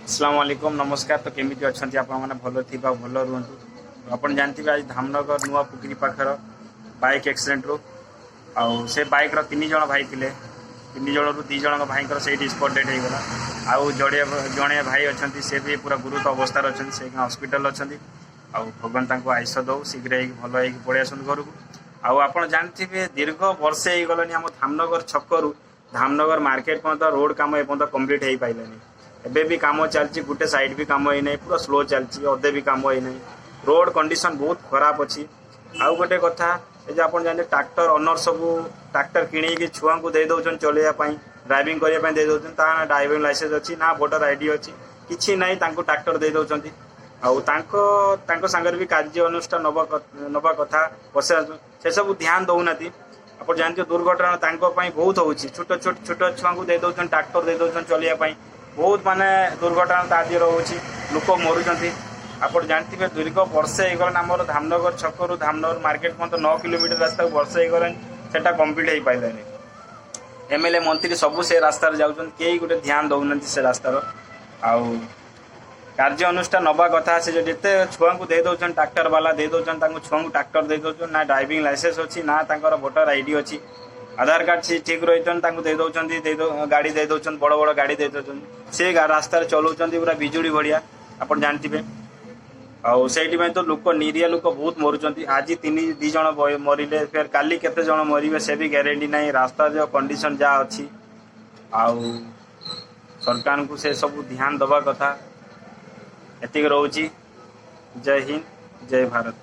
अस्सलाम वालेकुम नमस्कार। तो केमिति अछंती आपण माने भलो थिबा भलो रुहंतु। आपण जानथिबे आज धामनगर नुआ पुकरी पाखर बाइक एक्सीडेंट रो आउ से बाइक रो तीन जण भाई थिले। तीन जण रु दी जण भाई से स्पॉट डेट हो गला। आउ जड़े भाई अछंती से भी पूरा गुरुतर अवस्था अछंती से हॉस्पिटल अछंती। आउ भगवान तांको आयुष दो शीघ्र भल हो पड़े आसत घर को। आउ आपण जानथिबे दीर्घ वर्षे हो गलानी आम धामनगर छकरू धामनगर मार्केट पर्यंत रोड काम एपर्यंत कंप्लीट हो पाइलानी। एबे भी काम चलती गोटे साइड भी काम होना पूरा स्लो चलती अधे भी काम होना। रोड कंडीशन बहुत खराब अच्छी। आउ गोटे कथा आप जानते ट्रैक्टर ओनर सब ट्रैक्टर किणी छुआ को दे दौन चलवाई ड्राइविंग करने दे दौन ड्राइविंग लाइसेंस अच्छी ना वोटर आईडी अच्छी किसी ना ट्रैक्टर दे दौरान। आउ सांगर भी कार्य अनुष्ठान नवा कथा से सब ध्यान दौना। आप जानते दुर्घटना बहुत हो छोट छोट छोट छुआ को दे दौन ट्रैक्टर दे दौन चलवाई बहुत माने दुर्घटना तादी रोचे लोक मरुंट। आप जानते दीर्घ वर्षे हो गलान आम धामनगर छकरू धामनगर मार्केट पर्यंत 9 किलोमीटर रास्ता वर्षे हो गलान से कंप्लीट हो पाइलानी। एमएलए मंत्री सबू से रास्तार जाऊँ कई गोटे ध्यान दौना से रास्तार। आउ कार्य अनुष्ठान नवा कथा से जिते छुआ को दे दौन ट्रैक्टर वाला दे दौन छुआ को ट्रैक्टर दे दौन ना ड्राइविंग लाइसेंस अच्छी ना वोटर आईडी अच्छी आधार कार्ड से ठीक रही दे दौरान गाड़ी दे दौरान बड़ बड़ गाड़ी दे दौरान से रास्तार चलाऊँ पूरा बिजुड़ी भाया आप जानते। आउ से तो लोक निरीह लोक बहुत मरुंट। आज दी जन मरिले फिर काली केते जन मरवे से भी ग्यारंटी ना। रास्ता जो कंडीशन जहाँ अच्छी आउ सरकार को से सब ध्यान दवा कथा एतिक रोची। जय हिंद जय भारत।